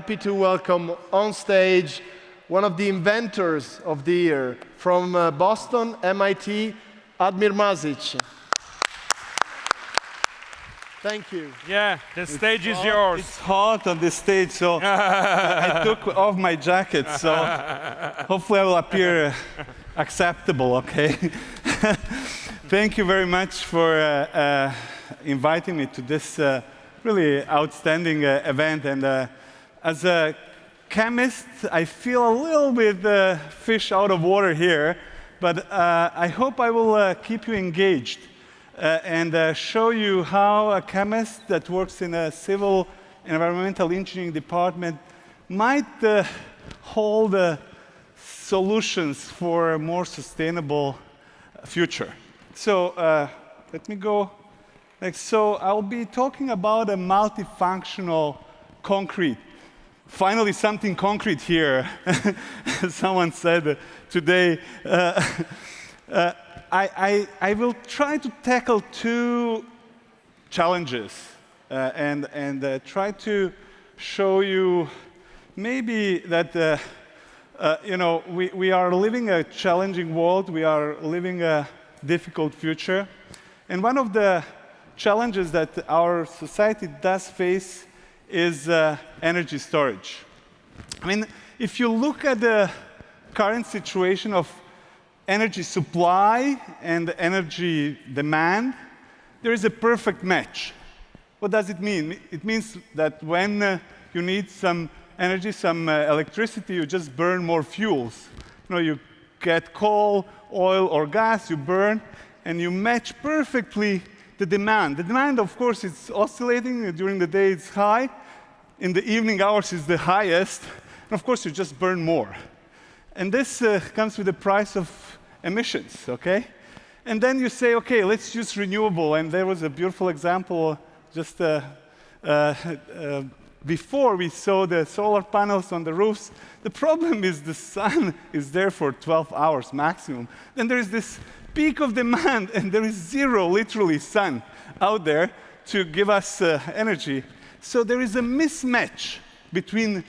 happy to welcome on stage one of the inventors of the year from Boston, MIT, Admir Masic. Thank you. Yeah, the stage is yours. It's hot on this stage, so I took off my jacket, so hopefully I will appear acceptable, okay? Thank you very much for inviting me to this really outstanding event. And as a chemist, I feel a little bit fish out of water here, but I hope I will keep you engaged and show you how a chemist that works in a civil environmental engineering department might hold solutions for a more sustainable future. So let me go next. So I'll be talking about a multifunctional concrete. Finally, something concrete here. Someone said today. I will try to tackle two challenges and try to show you maybe that we are living a challenging world. We are living a difficult future. And one of the challenges that our society does face is energy storage. I mean, if you look at the current situation of energy supply and energy demand, there is a perfect match. What does it mean? It means that when you need some energy, some electricity, you just burn more fuels. You get coal, oil, or gas, you burn, and you match perfectly the demand. The demand, of course, is oscillating. During the day, it's high. In the evening hours, it's the highest. And of course, you just burn more. And this comes with the price of emissions, okay? And then you say, okay, let's use renewable. And there was a beautiful example just before we saw the solar panels on the roofs. The problem is the sun is there for 12 hours maximum. Then there is this peak of demand, and there is zero, literally, sun out there to give us energy. So there is a mismatch between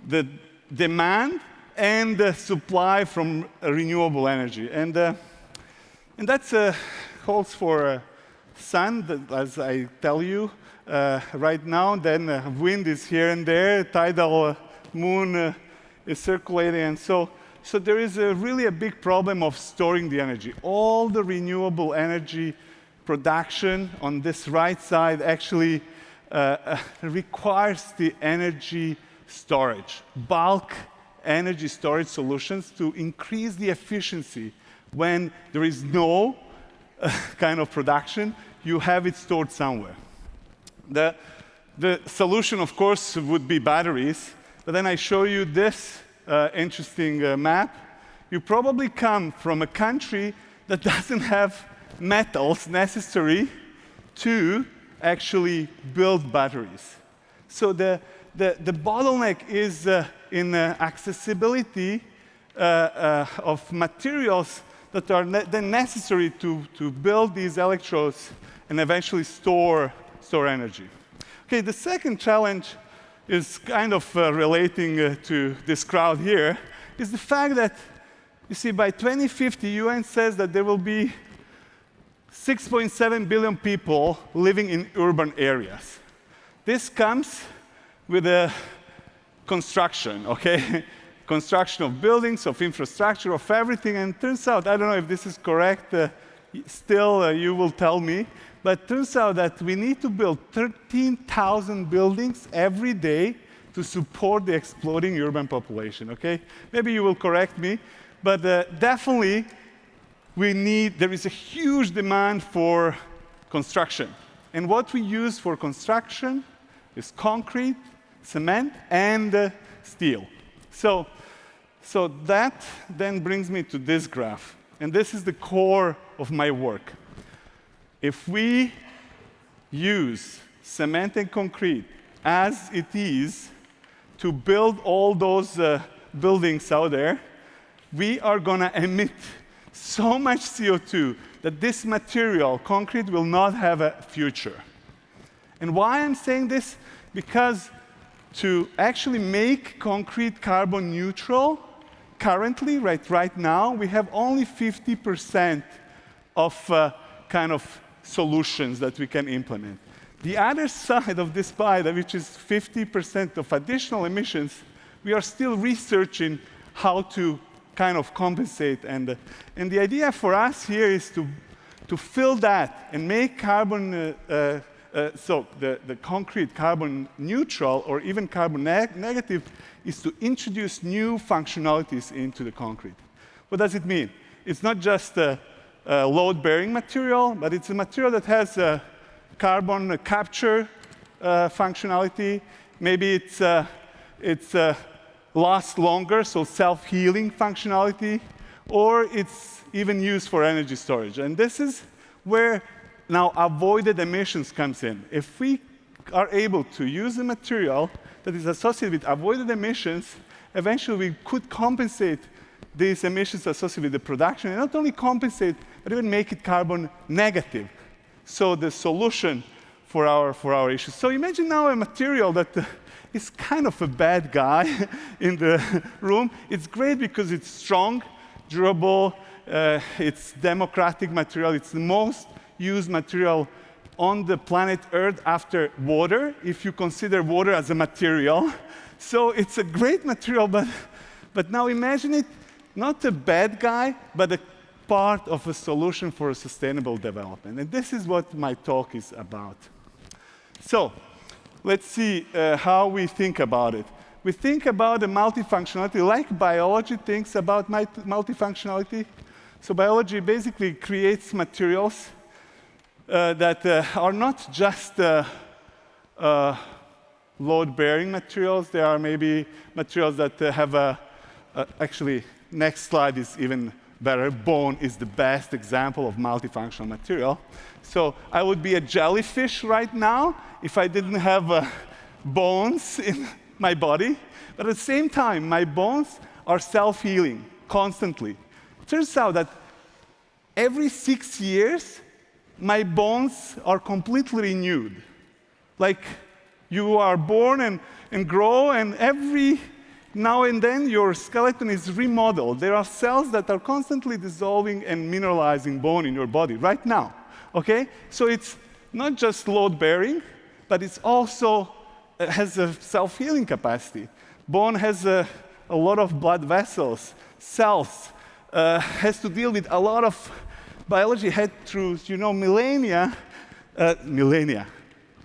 the demand and the supply from renewable energy. And that holds for sun, as I tell you right now. Then wind is here and there, tidal moon is circulating. And so there is really a big problem of storing the energy. All the renewable energy production on this right side actually requires the energy storage, bulk energy storage solutions to increase the efficiency. When there is no kind of production, you have it stored somewhere. The solution, of course, would be batteries. But then I show you this interesting map. You probably come from a country that doesn't have metals necessary to actually build batteries. So the bottleneck is in accessibility of materials that are then necessary to build these electrodes and eventually store energy. Okay, the second challenge is kind of relating to this crowd here, is the fact that, you see, by 2050, UN says that there will be 6.7 billion people living in urban areas. This comes with a construction, okay? Construction of buildings, of infrastructure, of everything. And it turns out, I don't know if this is correct, still you will tell me, but it turns out that we need to build 13,000 buildings every day to support the exploding urban population, okay? Maybe you will correct me, but definitely there is a huge demand for construction. And what we use for construction is concrete, cement, and steel. So that then brings me to this graph. And this is the core of my work. If we use cement and concrete as it is to build all those buildings out there, we are going to emit so much CO2 that this material, concrete, will not have a future. And why I'm saying this? Because to actually make concrete carbon neutral. Currently, right now, we have only 50% of kind of solutions that we can implement. The other side of this pie, which is 50% of additional emissions, we are still researching how to kind of compensate. And the idea for us here is to fill that and make carbon, so the concrete carbon neutral or even carbon negative is to introduce new functionalities into the concrete. What does it mean? It's not just a load-bearing material, but it's a material that has a carbon capture functionality. Maybe it's lasts longer, so self-healing functionality, or it's even used for energy storage. And this is where now avoided emissions comes in. If we are able to use a material that is associated with avoided emissions, eventually we could compensate these emissions associated with the production, and not only compensate, but even make it carbon negative. So the solution for our issues. So imagine now a material that is kind of a bad guy in the room. It's great because it's strong, durable, it's democratic material. It's the most used material on the planet Earth after water, if you consider water as a material. So it's a great material, but now imagine it not a bad guy, but a part of a solution for a sustainable development. And this is what my talk is about. So let's see how we think about it. We think about the multifunctionality like biology thinks about multifunctionality. So biology basically creates materials that are not just load-bearing materials. They are maybe materials that have actually, next slide is even better. Bone is the best example of multifunctional material. So I would be a jellyfish right now if I didn't have bones in my body. But at the same time, my bones are self-healing constantly. It turns out that every 6 years, my bones are completely renewed. Like you are born and grow, and every now and then your skeleton is remodeled. There are cells that are constantly dissolving and mineralizing bone in your body right now. Okay? So it's not just load-bearing, but it's also has a self-healing capacity. Bone has a lot of blood vessels, cells, has to deal with a lot of biology had through, millennia,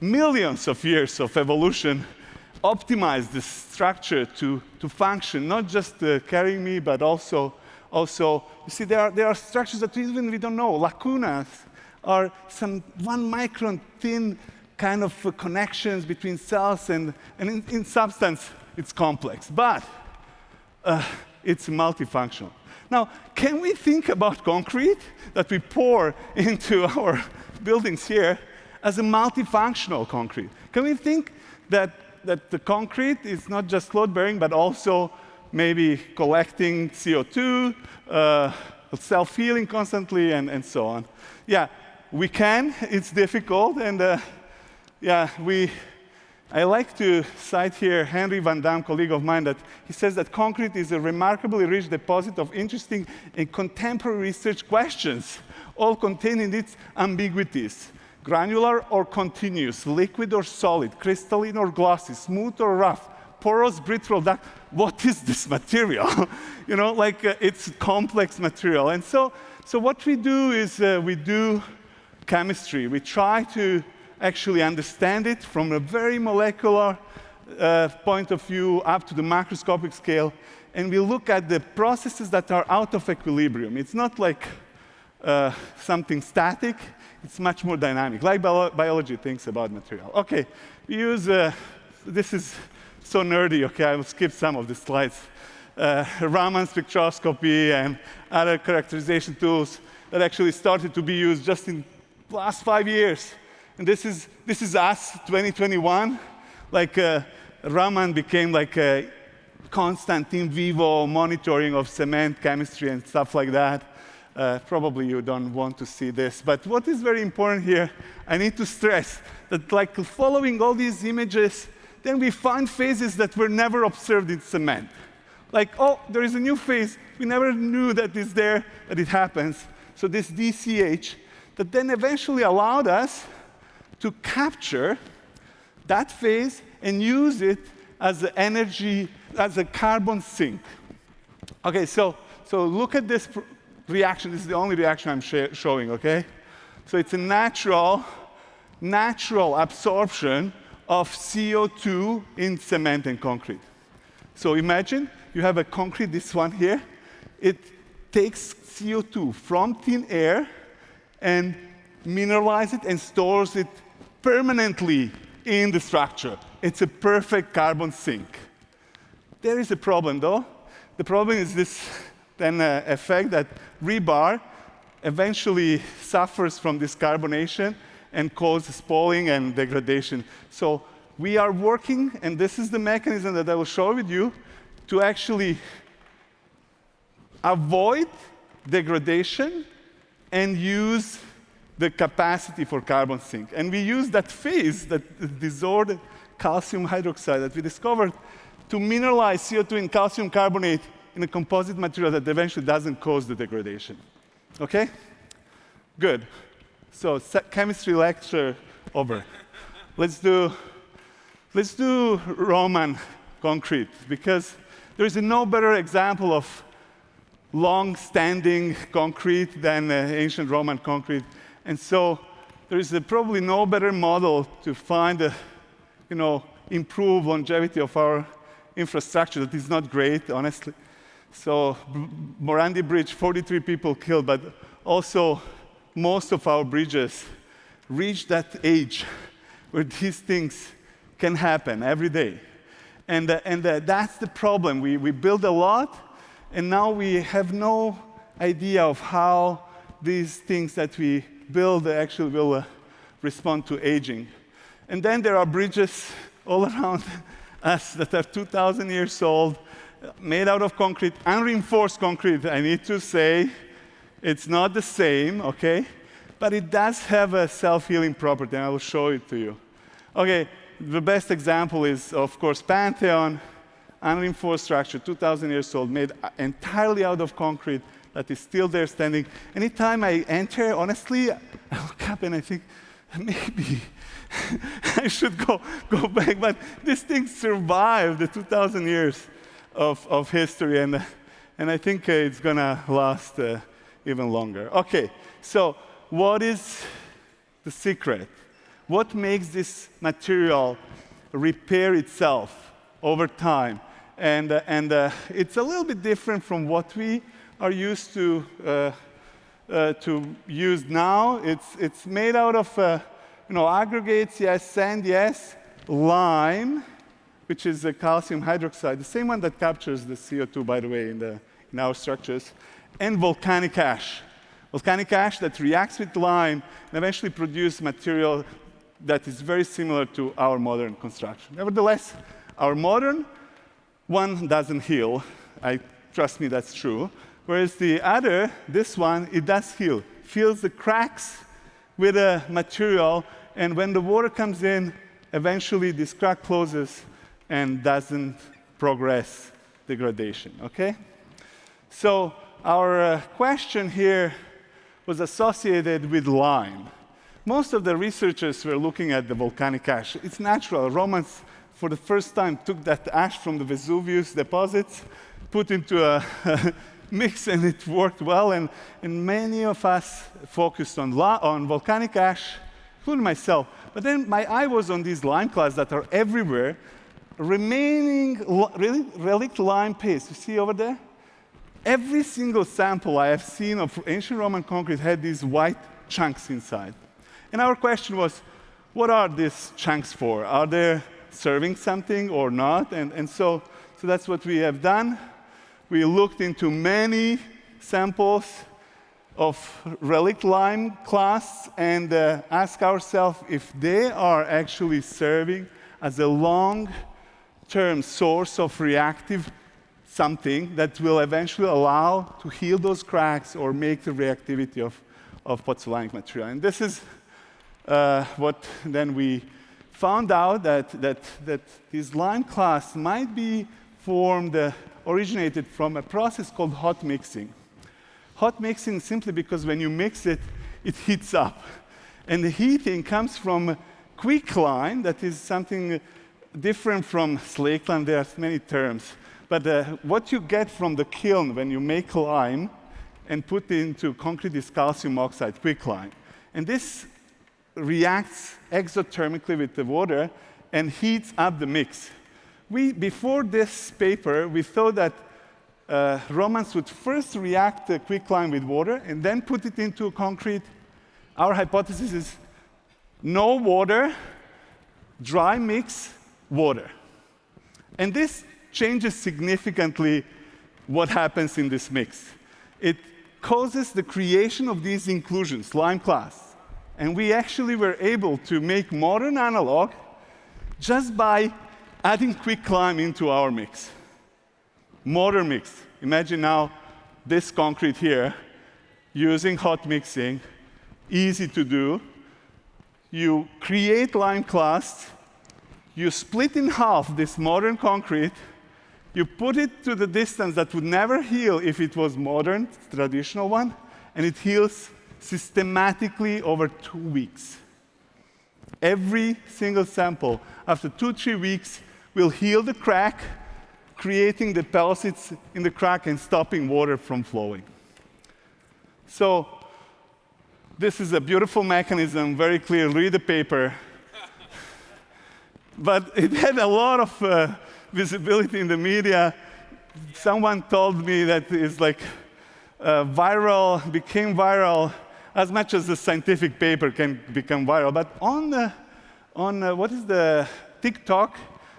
millions of years of evolution, optimized this structure to function, not just carrying me, but also, you see, there are structures that even we don't know. Lacunas are some 1 micron thin kind of connections between cells, and in substance, it's complex, but it's multifunctional. Now, can we think about concrete that we pour into our buildings here as a multifunctional concrete? Can we think that the concrete is not just load-bearing, but also maybe collecting CO2, self-healing constantly, and so on? Yeah, we can. It's difficult, and I like to cite here Henry Van Dam, colleague of mine, that he says that concrete is a remarkably rich deposit of interesting and contemporary research questions, all contained in its ambiguities. Granular or continuous, liquid or solid, crystalline or glossy, smooth or rough, porous, brittle, duct. What is this material? It's complex material. And so what we do is we do chemistry. We try to actually understand it from a very molecular point of view up to the macroscopic scale, and we look at the processes that are out of equilibrium. It's not like something static. It's much more dynamic, like biology thinks about material. Okay, we use, this is so nerdy, okay, I will skip some of the slides. Raman spectroscopy and other characterization tools that actually started to be used just in the last 5 years. And this is us, 2021. Raman became like a constant in vivo monitoring of cement chemistry and stuff like that. Probably you don't want to see this, but what is very important here, I need to stress that following all these images, then we find phases that were never observed in cement. Like, oh, there is a new phase. We never knew that it's there, that it happens. So this DCH that then eventually allowed us to capture that phase and use it as an energy, as a carbon sink. Okay, so look at this reaction. This is the only reaction I'm showing, okay? So it's a natural absorption of CO2 in cement and concrete. So imagine you have a concrete, this one here. It takes CO2 from thin air and mineralizes it and stores it permanently in the structure. It's a perfect carbon sink. There is a problem, though. The problem is this then effect that rebar eventually suffers from this carbonation and causes spalling and degradation. So we are working, and this is the mechanism that I will show with you, to actually avoid degradation and use the capacity for carbon sink. And we use that phase, that disordered calcium hydroxide that we discovered, to mineralize CO2 in calcium carbonate in a composite material that eventually doesn't cause the degradation. Okay? Good. So chemistry lecture over. Let's do Roman concrete, because there is no better example of long-standing concrete than ancient Roman concrete. And so there is probably no better model to find improve longevity of our infrastructure that is not great, honestly. So Morandi Bridge, 43 people killed, but also most of our bridges reach that age where these things can happen every day. And that's the problem. We build a lot, and now we have no idea of how these things that we build actually will respond to aging. And then there are bridges all around us that are 2,000 years old, made out of concrete, unreinforced concrete. I need to say it's not the same, okay? But it does have a self-healing property, and I will show it to you. Okay, the best example is, of course, Pantheon, unreinforced structure, 2,000 years old, made entirely out of concrete that is still there standing. Anytime I enter, honestly, I look up and I think, maybe I should go back. But this thing survived the 2,000 years of history, and I think it's going to last even longer. Okay, so what is the secret? What makes this material repair itself over time? And it's a little bit different from what we are used to use now. It's made out of aggregates, yes, sand, yes, lime, which is a calcium hydroxide, the same one that captures the CO2, by the way, in our structures, and volcanic ash. Volcanic ash that reacts with lime and eventually produces material that is very similar to our modern construction. Nevertheless, our modern one doesn't heal. Trust me, that's true. Whereas the other, this one, it does heal. Fills the cracks with a material, and when the water comes in, eventually this crack closes and doesn't progress degradation, okay? So our question here was associated with lime. Most of the researchers were looking at the volcanic ash. It's natural. Romans, for the first time, took that ash from the Vesuvius deposits, put into a mix, and it worked well. And many of us focused on volcanic ash, including myself. But then my eye was on these lime clouds that are everywhere, remaining relic lime paste. You see over there? Every single sample I have seen of ancient Roman concrete had these white chunks inside. And our question was, what are these chunks for? Are they serving something or not? And so that's what we have done. We looked into many samples of relic lime clasts and asked ourselves if they are actually serving as a long-term source of reactive something that will eventually allow to heal those cracks or make the reactivity of pozzolanic material. And this is what then we found out that this lime class might be originated from a process called hot mixing. Hot mixing simply because when you mix it, it heats up. And the heating comes from quicklime, that is something different from slake lime. There are many terms. But what you get from the kiln when you make lime and put it into concrete is calcium oxide, quicklime. And this reacts exothermically with the water and heats up the mix. Before this paper, we thought that Romans would first react the quicklime with water and then put it into concrete. Our hypothesis is no water, dry mix, water. And this changes significantly what happens in this mix. It causes the creation of these inclusions, lime class. And we actually were able to make modern analog just by adding quicklime into our mix. Modern mix. Imagine now this concrete here, using hot mixing, easy to do. You create lime clast, you split in half this modern concrete, you put it to the distance that would never heal if it was modern, traditional one, and it heals systematically over 2 weeks. Every single sample, after 2-3 weeks, will heal the crack, creating the pellets in the crack and stopping water from flowing. So this is a beautiful mechanism, very clear. Read the paper. But it had a lot of visibility in the media. Someone told me that it's like became viral as much as a scientific paper can become viral. But on what is the TikTok,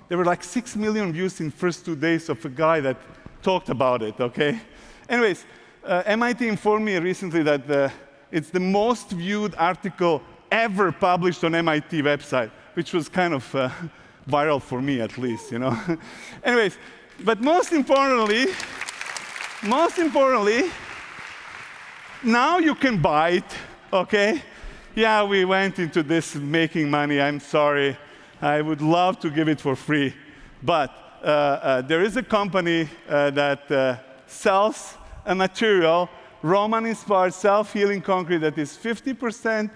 there were like 6 million views in the first 2 days of a guy that talked about it, okay? Anyways, MIT informed me recently that it's the most viewed article ever published on MIT website, which was kind of viral for me, at least, you know. Anyways, but most importantly, now you can buy it, okay? Yeah, we went into this making money. I'm sorry. I would love to give it for free. But there is a company that sells a material, Roman-inspired self-healing concrete that is 50%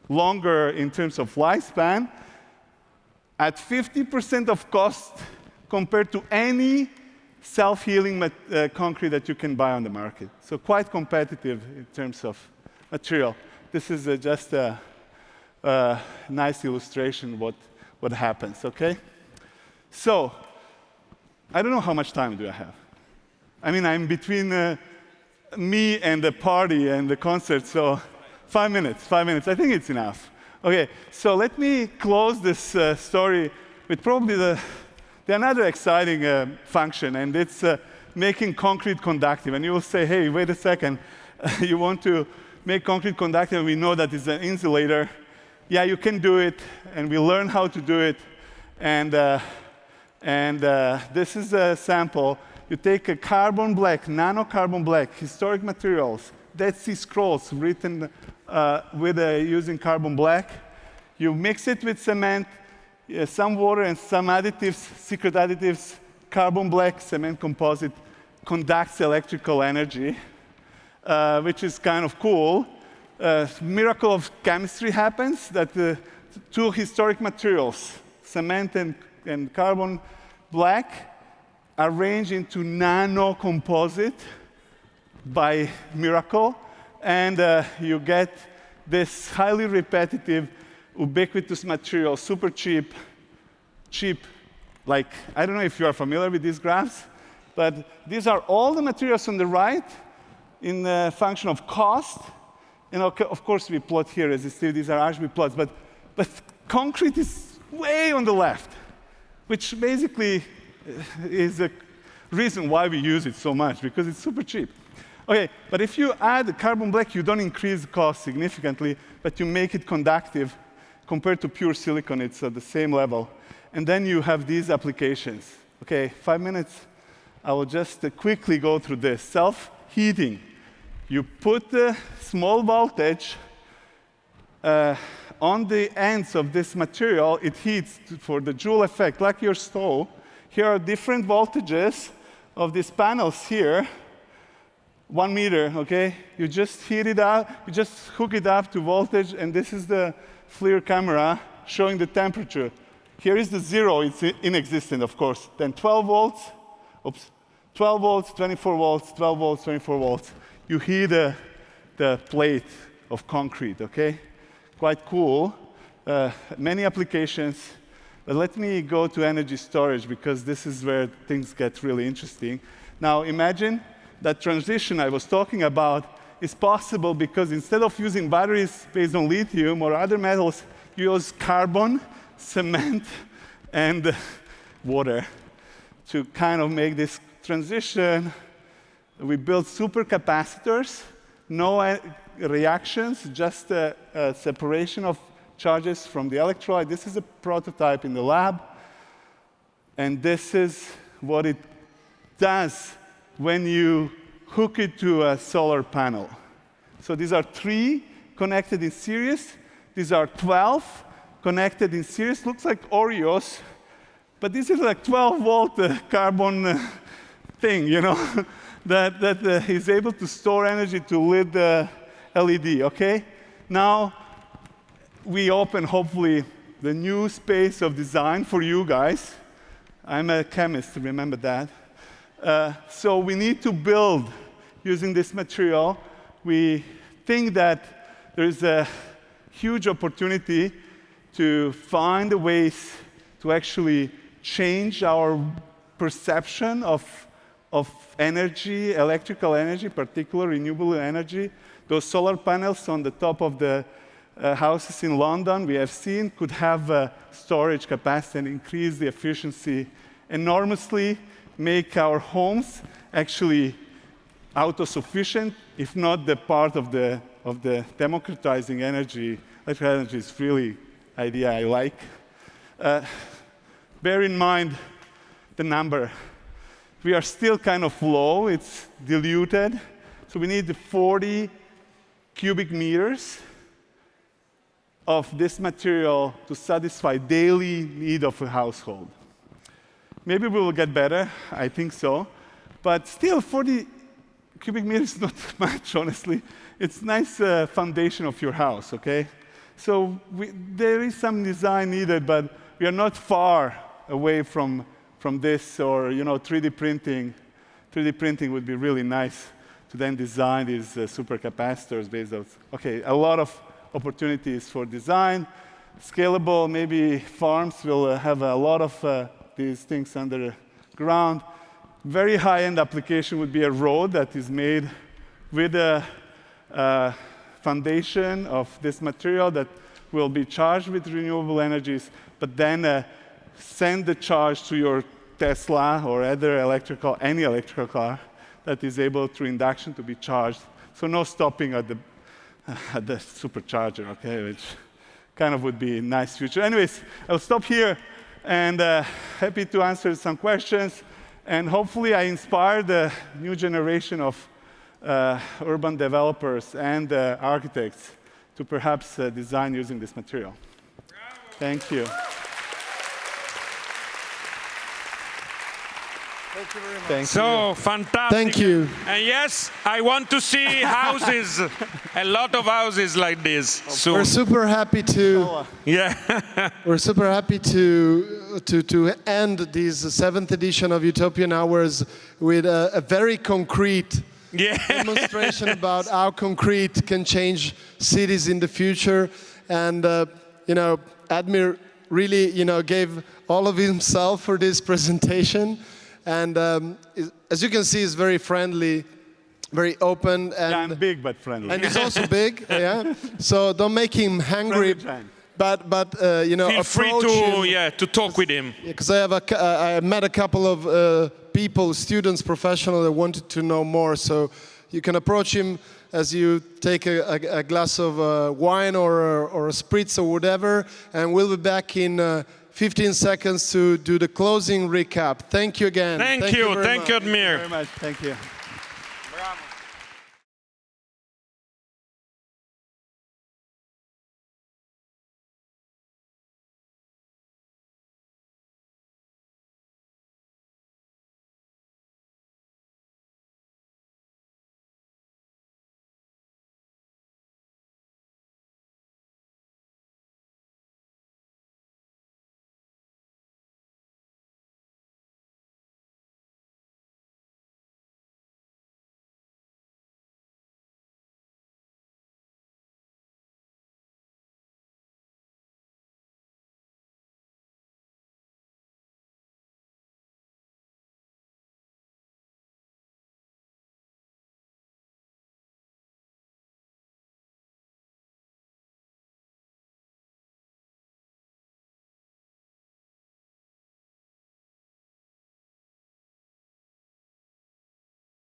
longer in terms of lifespan, at 50% of cost compared to any self-healing concrete that you can buy on the market. So quite competitive in terms of material. This is just a nice illustration of what happens, okay? So I don't know how much time do I have. I mean, I'm between me and the party and the concert, so 5 minutes. I think it's enough. Okay, so let me close this story with probably the another exciting function, and it's making concrete conductive. And you will say, hey, wait a second, you want to make concrete conductive, and we know that it's an insulator. Yeah, you can do it, and we learn how to do it. And this is a sample. You take a carbon black, nano-carbon black, historic materials, Dead Sea Scrolls written using carbon black. You mix it with cement, some water and some additives, secret additives. Carbon black cement composite conducts electrical energy, which is kind of cool. Miracle of chemistry happens that two historic materials, cement and carbon black, arrange into nano composite by miracle, and you get this highly repetitive, ubiquitous material, super cheap, like, I don't know if you are familiar with these graphs, but these are all the materials on the right in the function of cost. And of course, we plot here resistivity, these are RGB plots, but concrete is way on the left, which basically is a reason why we use it so much, because it's super cheap. Okay, but if you add the carbon black, you don't increase the cost significantly, but you make it conductive. Compared to pure silicon, it's at the same level. And then you have these applications. Okay, 5 minutes. I will just quickly go through this. Self-heating. You put the small voltage on the ends of this material, it heats for the Joule effect, like your stove. Here are different voltages of these panels here. 1 meter, okay? You just heat it up, you just hook it up to voltage, and this is the FLIR camera showing the temperature. Here is the 0, it's inexistent, of course. Then 12 volts, 12 volts, 24 volts, 12 volts, 24 volts. You heat the plate of concrete, okay? Quite cool. Many applications. But let me go to energy storage, because this is where things get really interesting. Now, imagine that transition I was talking about is possible because instead of using batteries based on lithium or other metals, you use carbon, cement, and water to kind of make this transition. We built supercapacitors, no reactions, just a separation of charges from the electrolyte. This is a prototype in the lab, and this is what it does when you hook it to a solar panel. So these are 3 connected in series. These are 12 connected in series. Looks like Oreos, but this is like 12-volt carbon thing, you know, that is able to store energy to lit the LED, okay? Now, we open, hopefully, the new space of design for you guys. I'm a chemist, remember that. So we need to build using this material. We think that there's a huge opportunity to find ways to actually change our perception of energy, electrical energy, particularly renewable energy. Those solar panels on the top of the houses in London, we have seen, could have storage capacity and increase the efficiency enormously, make our homes actually auto-sufficient, if not the part of the democratizing energy. Electrical energy is really idea I like. Bear in mind the number. We are still kind of low, it's diluted. So we need 40 cubic meters of this material to satisfy daily need of a household. Maybe we will get better, I think so. But still, 40 cubic meters is not much, honestly. It's a nice foundation of your house, okay? So there is some design needed, but we are not far away from this, or 3D printing. 3D printing would be really nice to then design these supercapacitors based on, okay, a lot of opportunities for design. Scalable, maybe farms will have a lot of these things underground. Very high-end application would be a road that is made with a foundation of this material that will be charged with renewable energies, but then send the charge to your Tesla or any electrical car that is able through induction to be charged. So no stopping at the supercharger, okay, which kind of would be a nice future. Anyways, I'll stop here, and happy to answer some questions. And hopefully I inspired the new generation of urban developers and architects to perhaps design using this material. Bravo. Thank you. Thank you very much. Thank So you. fantastic. Thank you. And yes, I want to see houses, a lot of houses like this soon. We're super happy to. Yeah. We're super happy to end this 7th edition of Utopian Hours with a very concrete demonstration about how concrete can change cities in the future. And Admir really gave all of himself for this presentation. And as you can see, he's very friendly, very open. And I'm big but friendly. And he's also big, yeah. So don't make him hangry. But Feel free to talk with him. Because I met a couple of people, students, professionals that wanted to know more. So you can approach him as you take a glass of wine or a spritz or whatever, and we'll be back in 15 seconds to do the closing recap. Thank you again. Thank you, Admir. Thank you very much. Thank you. Bravo.